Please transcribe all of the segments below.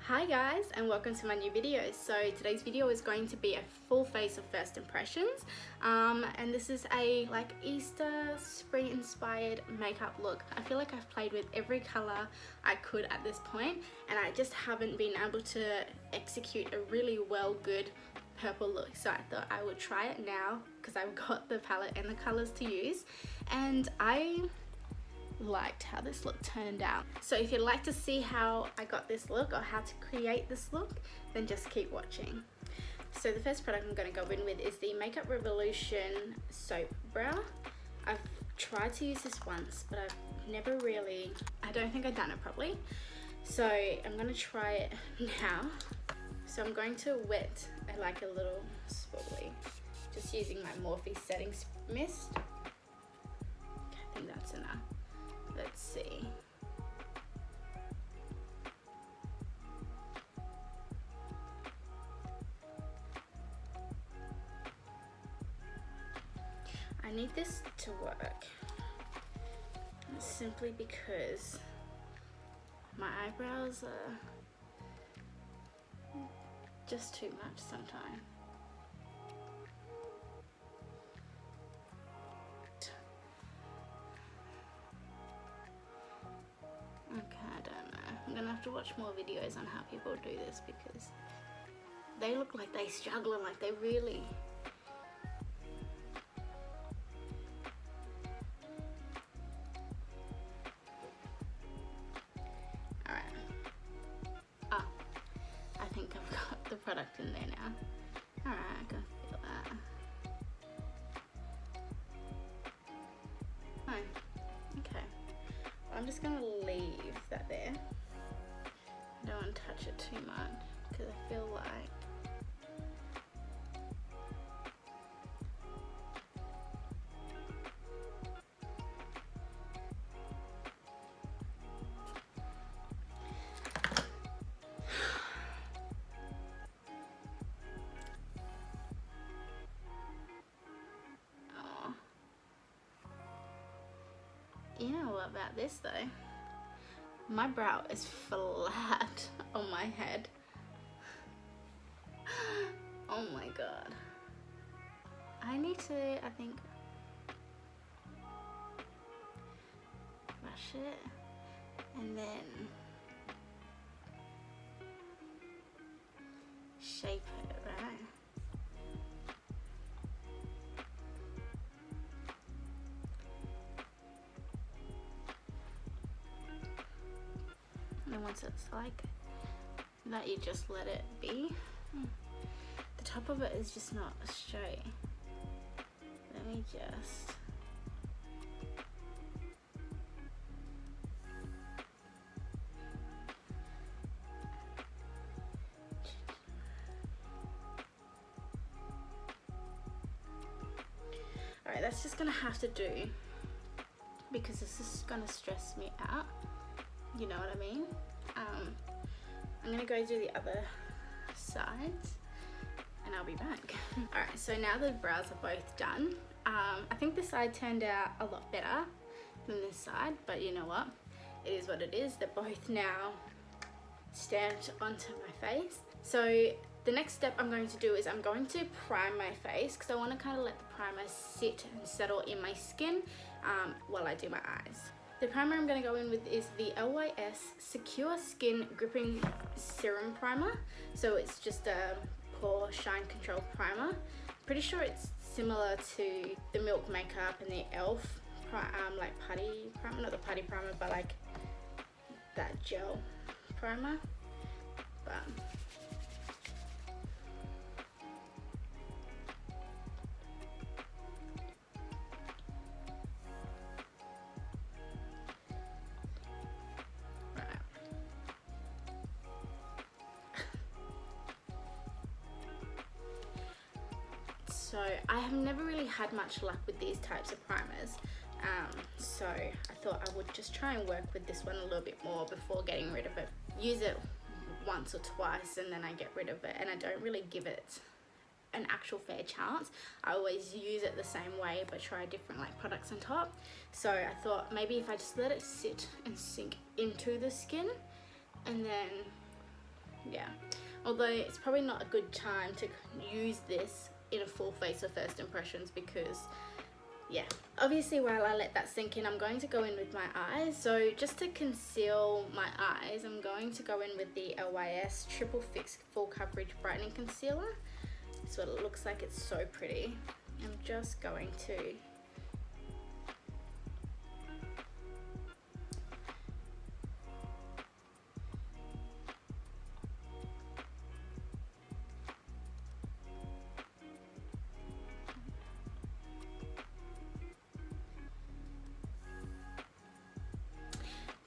Hi guys, and welcome to my new video. So today's video is going to be a full face of first impressions, and this is a like Easter spring inspired makeup look. I feel like I've played with every color I could at this point, and I just haven't been able to execute a really good purple look. So I thought I would try it now because I've got the palette and the colors to use, and I liked how this look turned out. So if you'd like to see how I got this look or how to create this look, then just keep watching. So the first product I'm going to go in with is the Makeup Revolution Soap Brow. I've tried to use this once, but I don't think I've done it properly. So I'm going to try it now. So I'm going to wet like a little spoolie, just using my Morphe Setting Mist. Okay, I think that's enough. Let's see. I need this to work simply because my eyebrows are just too much sometimes. Okay, I don't know. I'm gonna have to watch more videos on how people do this because they look like they struggle and like they really... Alright. Ah, I think I've got the product in there now. Alright, I can feel that. Oh, okay. I'm just gonna leave that there. I don't want to touch it too much because I feel like oh. You know what about this though? My brow is flat on my head. Oh my god. I need to, I think, brush it and then shape it, right? And once it's like that, you just let it be. The top of it is just not straight. Let me just... Alright, that's just gonna have to do because this is gonna stress me out. You know what I mean? I'm gonna go do the other sides and I'll be back. Alright, so now the brows are both done. I think this side turned out a lot better than this side, but you know what? It is what it is. They're both now stamped onto my face. So the next step I'm going to do is I'm going to prime my face because I want to kind of let the primer sit and settle in my skin while I do my eyes. The primer I'm going to go in with is the LYS Secure Skin Gripping Serum Primer. So it's just a pore shine control primer. Pretty sure it's similar to the Milk Makeup and the e.l.f. Like putty primer, not the putty primer, but like that gel primer. But so I have never really had much luck with these types of primers, so I thought I would just try and work with this one a little bit more before getting rid of it. Use it once or twice and then I get rid of it, and I don't really give it an actual fair chance. I always use it the same way but try different like products on top. So I thought maybe if I just let it sit and sink into the skin and then yeah. Although it's probably not a good time to use this in a full face of first impressions because, yeah. Obviously, while I let that sink in, I'm going to go in with my eyes. So just to conceal my eyes, I'm going to go in with the LYS Triple Fix Full Coverage Brightening Concealer. That's what it looks like. It's so pretty. I'm just going to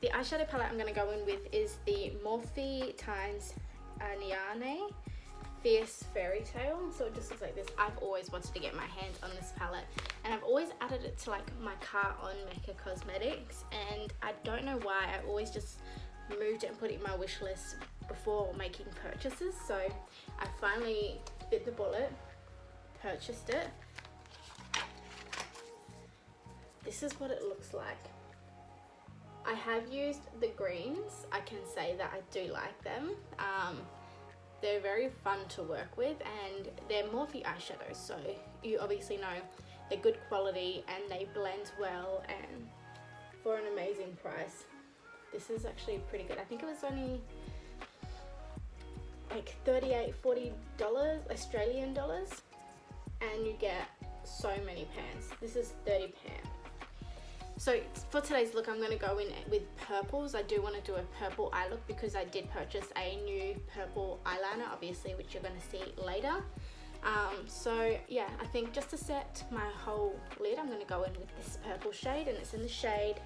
the eyeshadow palette I'm going to go in with is the Morphe times Aniane Fierce Fairy Tale. So it just looks like this. I've always wanted to get my hands on this palette, and I've always added it to like my cart on Mecca Cosmetics, and I don't know why. I always just moved it and put it in my wish list before making purchases. So I finally bit the bullet, purchased it. This is what it looks like. I have used the greens. I can say that I do like them. They're very fun to work with, and they're Morphe eyeshadows, so you obviously know they're good quality and they blend well, and for an amazing price. This is actually pretty good. I think it was only like $38–40 Australian dollars, and you get so many pans. This is 30 pan. So for today's look, I'm going to go in with purples. I do want to do a purple eye look because I did purchase a new purple eyeliner, obviously, which you're going to see later. So yeah, I think just to set my whole lid, I'm going to go in with this purple shade, and it's in the shade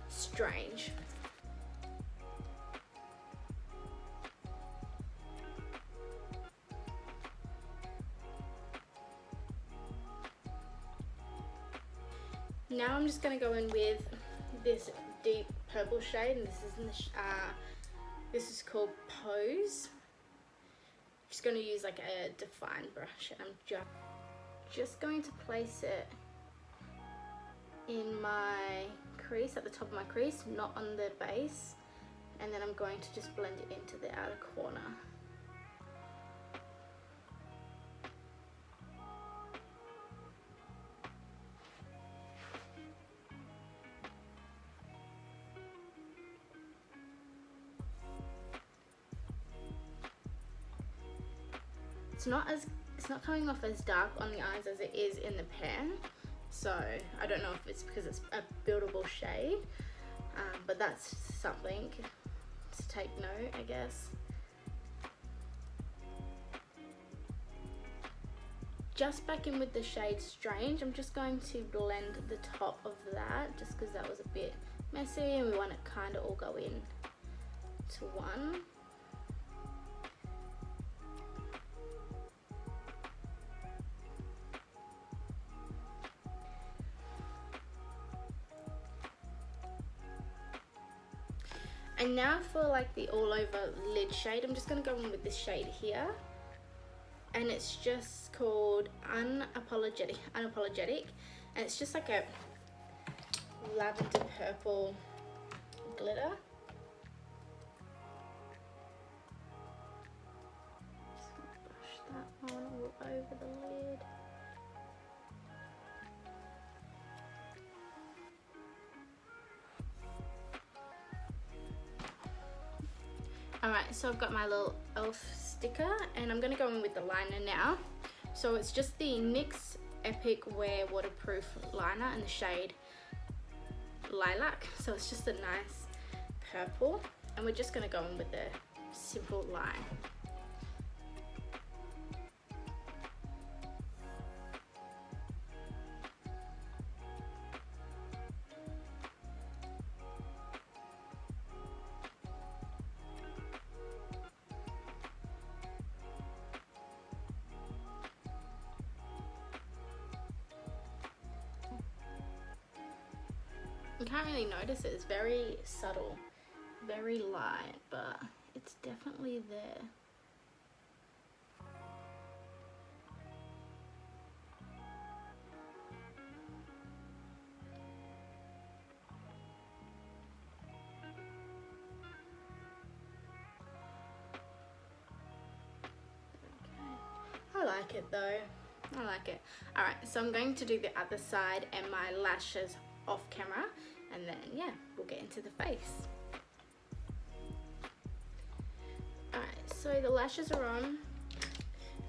Strange. Now I'm just going to go in with this deep purple shade, and this is in the this is called Pose. I'm just going to use like a define brush, and I'm just going to place it in my crease, at the top of my crease, not on the base, and then I'm going to just blend it into the outer corner. It's not coming off as dark on the eyes as it is in the pan, so I don't know if it's because it's a buildable shade, but that's something to take note, I guess. Just back in with the shade Strange, I'm just going to blend the top of that just because that was a bit messy and we want it kind of all go in to one. And now for like the all over lid shade, I'm just going to go in with this shade here, and it's just called Unapologetic, and it's just like a lavender purple glitter. Just gonna brush that on all over the lid. Alright, so I've got my little elf sticker, and I'm going to go in with the liner now. So it's just the NYX Epic Wear Waterproof Liner in the shade Lilac. So it's just a nice purple, and we're just going to go in with the simple line. You can't really notice it, it's very subtle, very light, but it's definitely there. like it though. I like it. Alright, so I'm going to do the other side and my lashes off camera, and then yeah, we'll get into the face. Alright, so the lashes are on.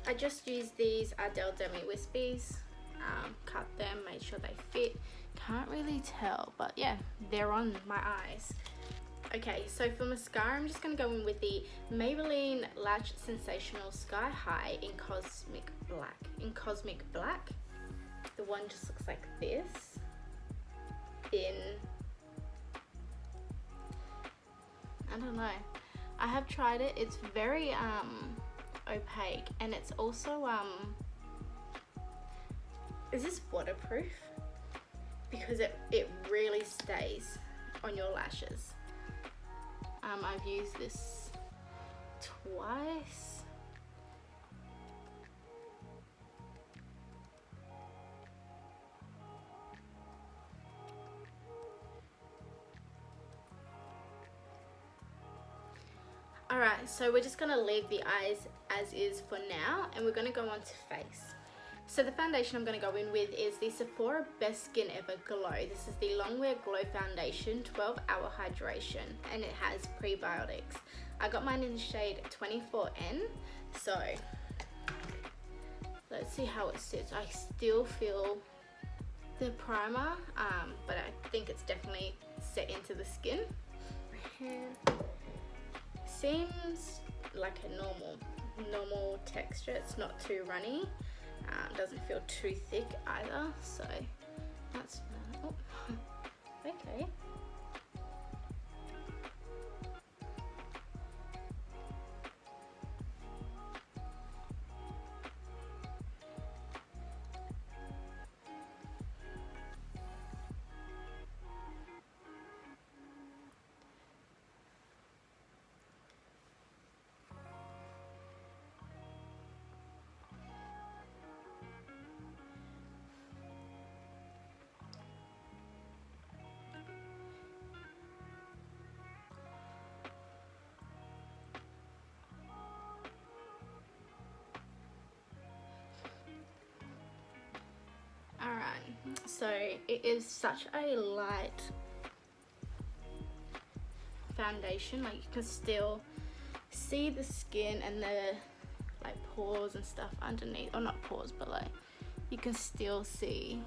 I just used these Ardell Demi Wispies, cut them, made sure they fit. Can't really tell, but yeah, they're on my eyes. Okay, so for mascara, I'm just going to go in with the Maybelline Lash Sensational Sky High in Cosmic Black. The one just looks like this. Thin. I don't know. I have tried it. It's very opaque, and it's also is this waterproof? Because it really stays on your lashes. I've used this twice. Alright, so we're just gonna leave the eyes as is for now, and we're gonna go on to face. So the foundation I'm going to go in with is the Sephora Best Skin Ever Glow. This is the Longwear Glow Foundation 12-hour hydration, and it has prebiotics. I got mine in the shade 24N, so let's see how it sits. I still feel the primer, but I think it's definitely set into the skin. Seems like a normal texture. It's not too runny. Doesn't feel too thick either, so that's okay. Alright, so it is such a light foundation, like you can still see the skin and the like pores and stuff underneath, or not pores, but like you can still see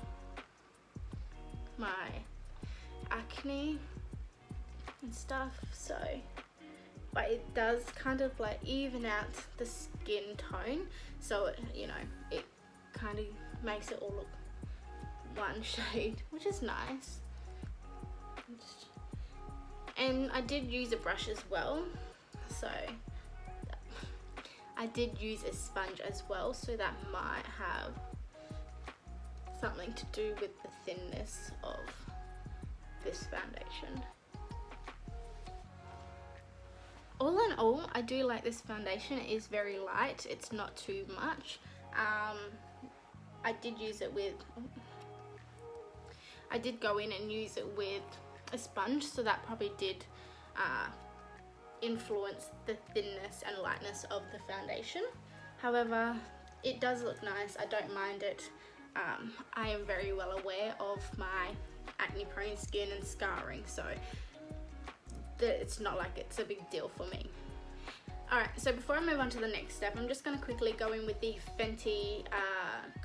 my acne and stuff, so but it does kind of like even out the skin tone, so it, you know, it kind of makes it all look one shade, which is nice. And I did use a brush as well, so I did use a sponge as well, so that might have something to do with the thinness of this foundation. All in all, I do like this foundation. It is very light, it's not too much. I did use it with I did go in and use it with a sponge, so that probably did influence the thinness and lightness of the foundation. However, it does look nice. I don't mind it. I am very well aware of my acne prone skin and scarring, so it's not like it's a big deal for me. Alright, so before I move on to the next step, I'm just going to quickly go in with the Fenty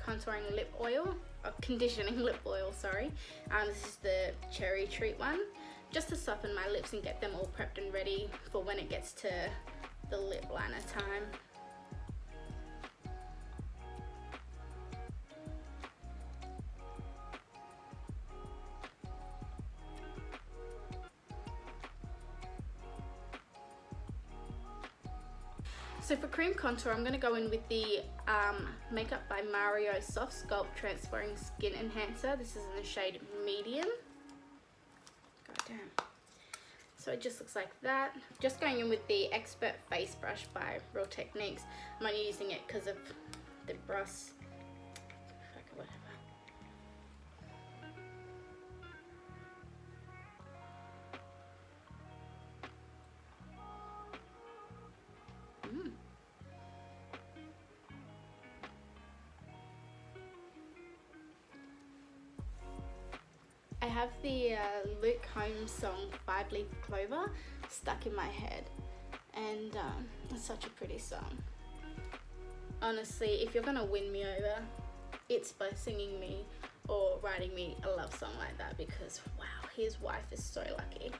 contouring lip oil, or conditioning lip oil, sorry. This is the Cherry Treat one, just to soften my lips and get them all prepped and ready for when it gets to the lip liner time. So for cream contour, I'm going to go in with the Makeup by Mario Soft Sculpt Transferring Skin Enhancer. This is in the shade Medium. God damn. So it just looks like that. Just going in with the Expert Face Brush by Real Techniques. I'm only using it because of the brush. Whatever. have the Luke Combs song 5 Leaf Clover stuck in my head, and it's such a pretty song. Honestly, if you're gonna win me over, it's by singing me or writing me a love song like that, because wow, his wife is so lucky.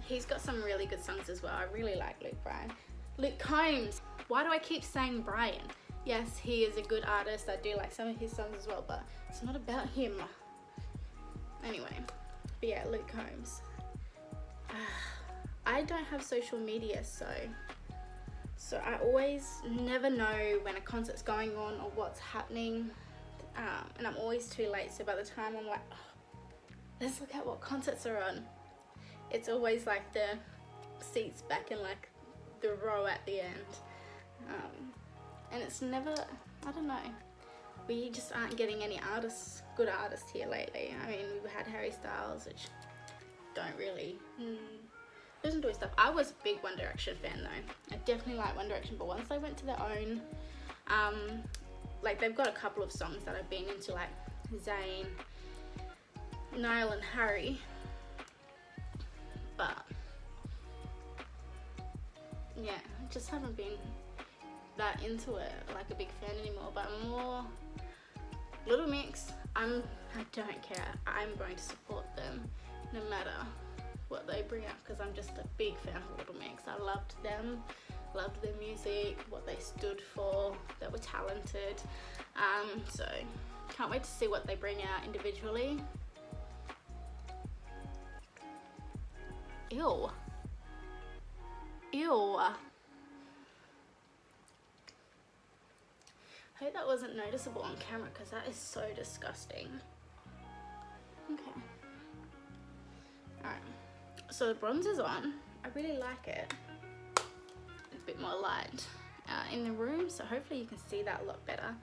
He's got some really good songs as well. I really like Luke Combs. Why do I keep saying Brian? Yes, he is a good artist. I do like some of his songs as well, but it's not about him. Anyway, but yeah, Luke Combs. I don't have social media, so I always never know when a concert's going on or what's happening, and I'm always too late. So by the time I'm like, oh, let's look at what concerts are on, it's always like the seats back in like the row at the end, and it's never, I don't know, we just aren't getting any good artists here lately. I mean, we've had Harry Styles, which don't really listen to his stuff. I was a big One Direction fan though. I definitely like One Direction, but once they went to their own, like they've got a couple of songs that I've been into, like Zayn, Niall and Harry, but yeah, I just haven't been that into it, like a big fan anymore. But more Little Mix, I don't care. I'm going to support them no matter what they bring up, because I'm just a big fan of Little Mix. I loved them, loved their music, what they stood for. They were talented, so can't wait to see what they bring out individually. Ew. I hope that wasn't noticeable on camera, because that is so disgusting. Okay. Alright. So the bronzer's on. I really like it. It's a bit more light in the room, so hopefully you can see that a lot better.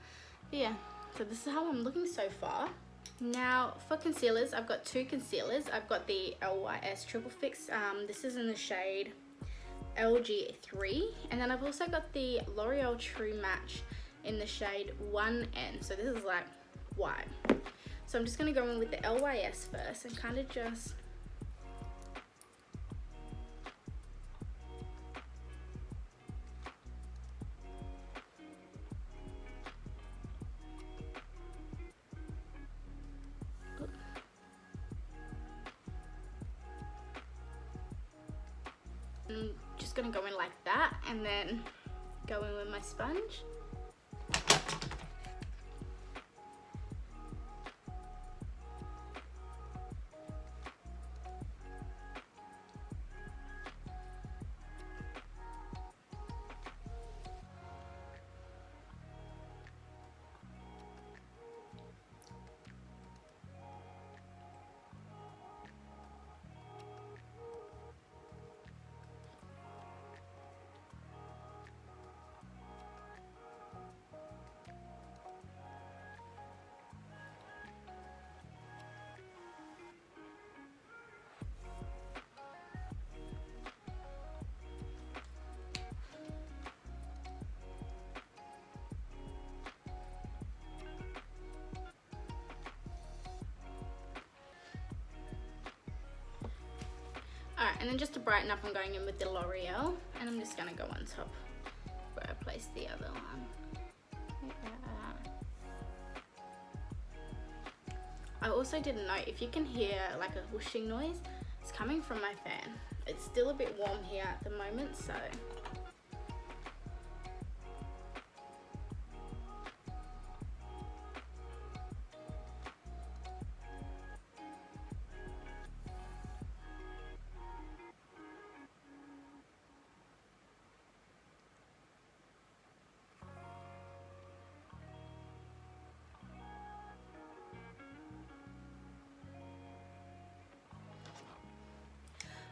But yeah, so this is how I'm looking so far. Now for concealers, I've got two concealers. I've got the LYS Triple Fix. This is in the shade LG3, and then I've also got the L'Oreal True Match in the shade 1N. So this is like white. So I'm just gonna go in with the LYS first and kind of just I'm just gonna go in like that, and then go in with my sponge. Alright, and then just to brighten up, I'm going in with the L'Oreal, and I'm just going to go on top where I placed the other one. Like that. I also didn't know, if you can hear like a whooshing noise, it's coming from my fan. It's still a bit warm here at the moment, so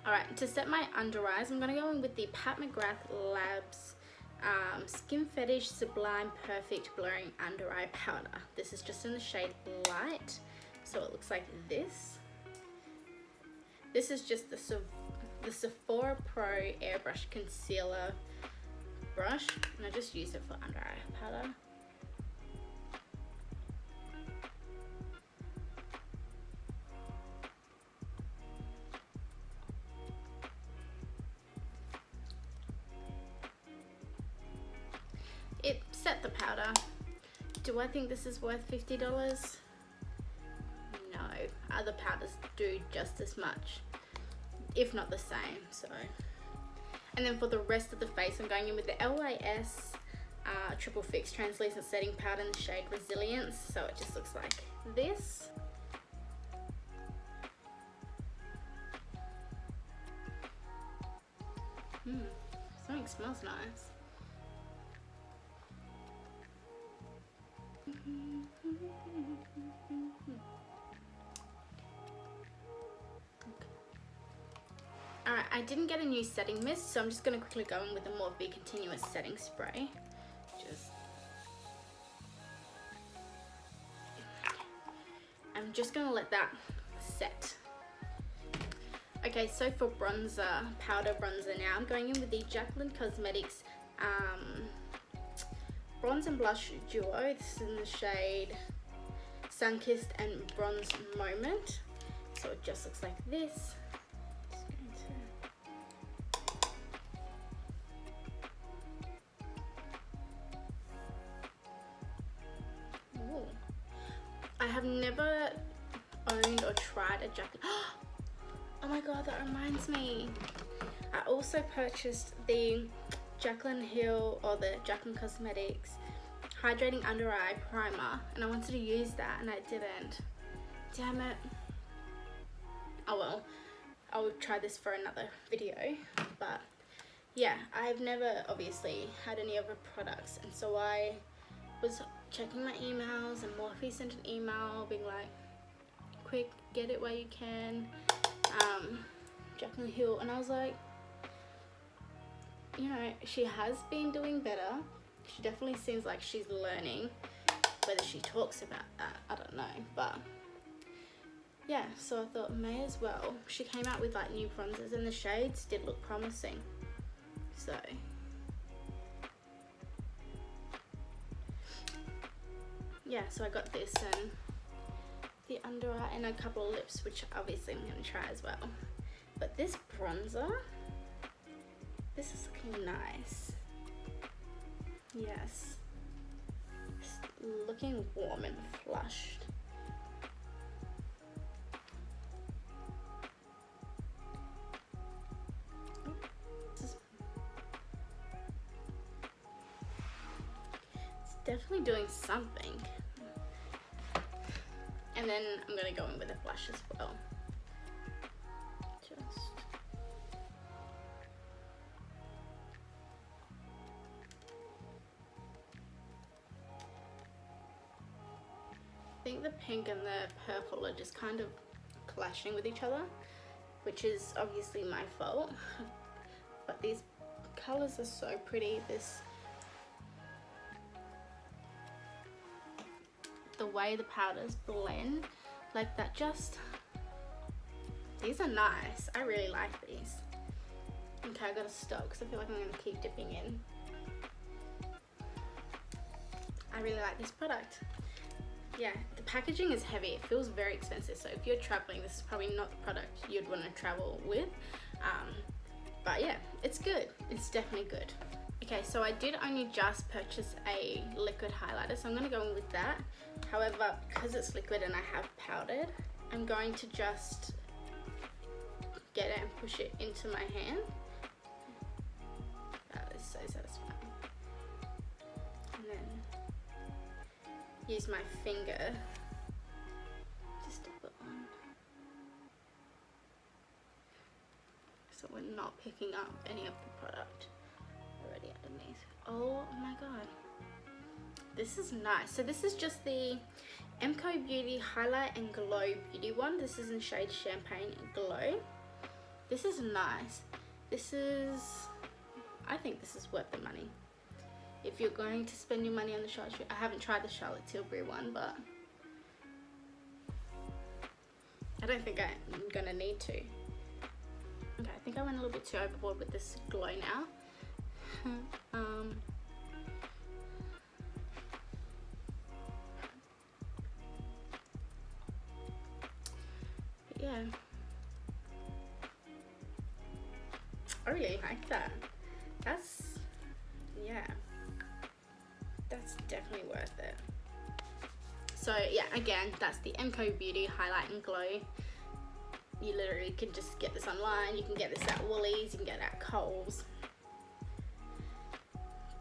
alright, to set my under eyes, I'm going to go in with the Pat McGrath Labs Skin Fetish Sublime Perfect Blurring Under Eye Powder. This is just in the shade Light, so it looks like this. This is just the Sephora Pro Airbrush Concealer brush, and I just use it for under eye powder. It set the powder. Do I think this is worth $50? No, other powders do just as much, if not the same. So, and then for the rest of the face, I'm going in with the LYS Triple Fix Translucent Setting Powder in the shade Resilience. So it just looks like this. Something smells nice. Alright, I didn't get a new setting mist, so I'm just going to quickly go in with a Morphe Continuous Setting Spray. I'm just going to let that set. Okay, so for bronzer, powder bronzer now, I'm going in with the Jaclyn Cosmetics Bronze and Blush Duo. This is in the shade Sunkissed and Bronze Moment. So it just looks like this. Ooh. I have never owned or tried a Jaclyn. Oh my god, that reminds me. I also purchased the Jaclyn Hill, or the Jaclyn Cosmetics Hydrating Under Eye Primer, and I wanted to use that and I didn't. Damn it. Oh well, I will try this for another video. But yeah, I've never obviously had any other products, and so I was checking my emails, and Morphe sent an email being like, quick, get it while you can. Jaclyn Hill, and I was like, you know, she has been doing better. She definitely seems like she's learning. Whether she talks about that, I don't know, but yeah, so I thought may as well. She came out with like new bronzers, and the shades did look promising, so yeah, so I got this and the under eye and a couple of lips, which obviously I'm going to try as well. But this bronzer, this is looking nice. Yes, it's looking warm and flushed. It's definitely doing something. And then I'm going to go in with a blush as well. I think the pink and the purple are just kind of clashing with each other, which is obviously my fault. But these colors are so pretty. The way the powders blend like that, just, these are nice. I really like these. Okay, I gotta stop because I feel like I'm gonna keep dipping in. I really like this product. Yeah, the packaging is heavy. It feels very expensive, so if you're traveling, this is probably not the product you'd want to travel with. But yeah, it's good. It's definitely good. Okay, so I did only just purchase a liquid highlighter, so I'm going to go in with that. However, because it's liquid and I have powdered, I'm going to just get it and push it into my hand. That is so satisfying. And then use my finger just to put on, so we're not picking up any of the product already underneath. Oh my god, this is nice. So this is just the MCO Beauty Highlight and Glow Beauty one. This is in shade Champagne Glow. This is nice. I think this is worth the money. If you're going to spend your money on the Charlotte, I haven't tried the Charlotte Tilbury one, but I don't think I'm gonna need to. Okay, I think I went a little bit too overboard with this glow now. yeah, I really like that. Yeah, that's definitely worth it. So yeah, again, that's the MCO Beauty Highlight and Glow. You literally can just get this online. You can get this at Woolies, you can get it at Coles.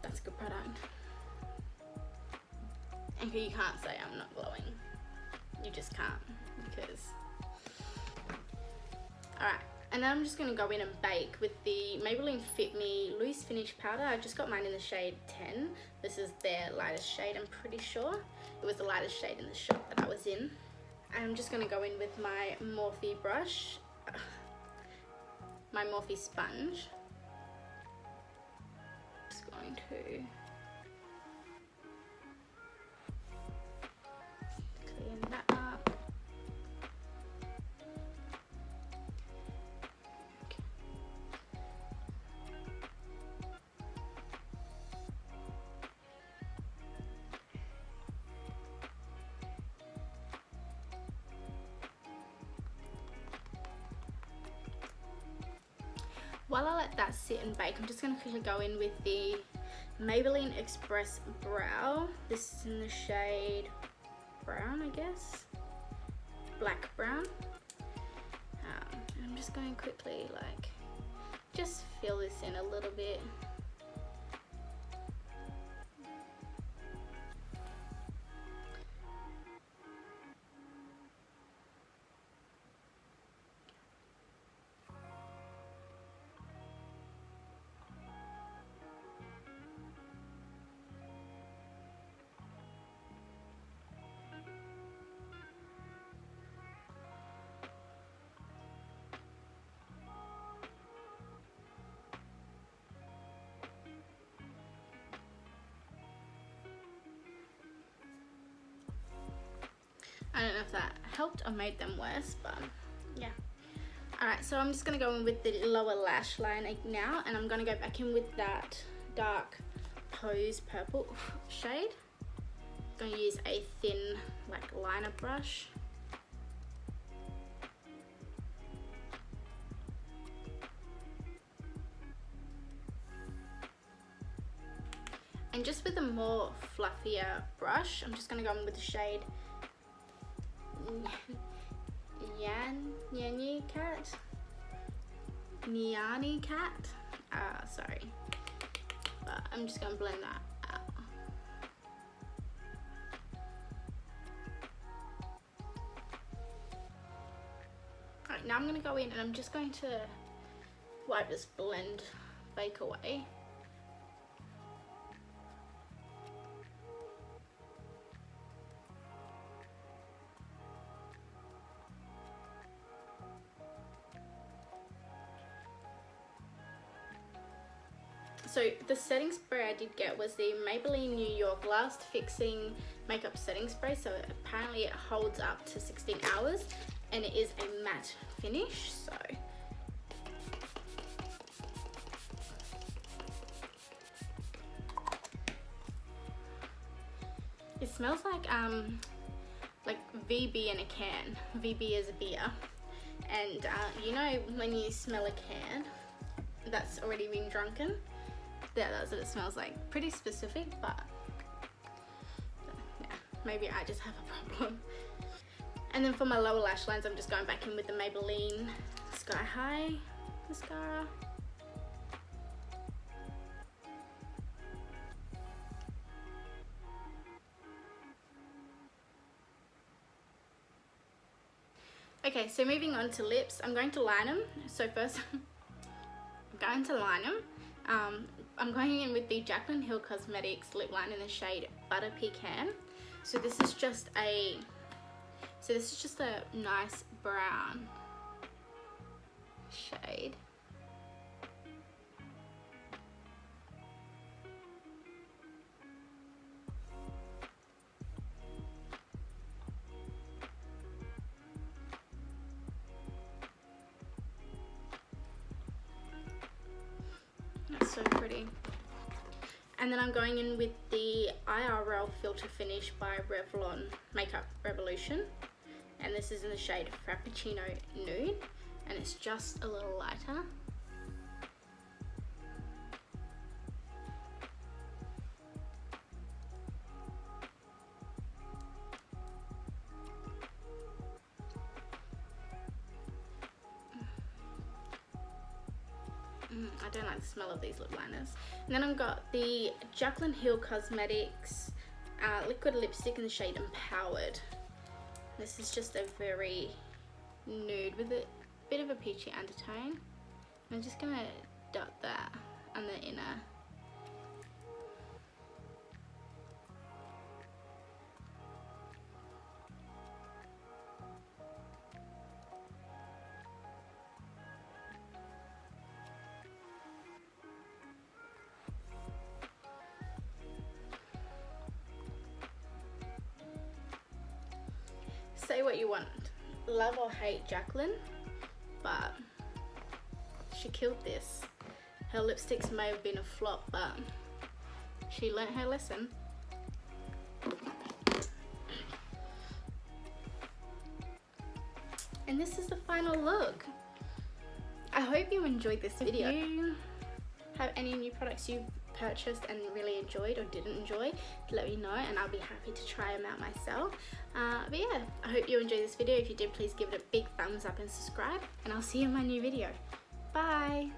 That's a good product. And you can't say I'm not glowing. You just can't, because... Alright, and then I'm just going to go in and bake with the Maybelline Fit Me Loose Finish Powder. I just got mine in the shade 10. This is their lightest shade, I'm pretty sure. It was the lightest shade in the shop that I was in. I'm just going to go in with my Morphe brush, my Morphe sponge. Just going to clean that up. While I let that sit and bake, I'm just going to quickly go in with the Maybelline Express Brow. This is in the shade brown, I guess, black brown. I'm just going to quickly like just fill this in a little bit. I don't know if that helped or made them worse, but yeah. Alright, so I'm just going to go in with the lower lash line now, and I'm going to go back in with that dark Pose Purple shade. I'm going to use a thin like liner brush. And just with a more fluffier brush, I'm just going to go in with the shade Nyani Cat. Sorry, but I'm just gonna blend that out. Alright, now I'm gonna go in and I'm just going to wipe this blend bake away. So the setting spray I did get was the Maybelline New York Last Fixing Makeup Setting Spray. So apparently it holds up to 16 hours and it is a matte finish. So it smells like VB in a can. VB is a beer. And you know when you smell a can that's already been drunken? Yeah, that's what it smells like. Pretty specific, but yeah, maybe I just have a problem. And then for my lower lash lines, I'm just going back in with the Maybelline Sky High mascara. Okay, so moving on to lips, I'm going to line them. So first, I'm going to line them. I'm going in with the Jaclyn Hill Cosmetics lip line in the shade Butter Pecan. So this is just a nice brown shade. That's so pretty. And then I'm going in with the IRL Filter Finish by Revlon Makeup Revolution. and this is in the shade Frappuccino Nude, and it's just a little lighter. I don't like the smell of these lip liners. And then I've got the Jaclyn Hill Cosmetics liquid lipstick in the shade Empowered. This is just a very nude with a bit of a peachy undertone. I'm just gonna dot that on the inner. Say what you want, love or hate Jaclyn, but she killed this. Her lipsticks may have been a flop, but she learnt her lesson. And this is the final look. I hope you enjoyed this video. If you have any new products you've purchased and really enjoyed or didn't enjoy, let me know and I'll be happy to try them out myself. But yeah, I hope you enjoyed this video. If you did, please give it a big thumbs up and subscribe, and I'll see you in my new video. Bye!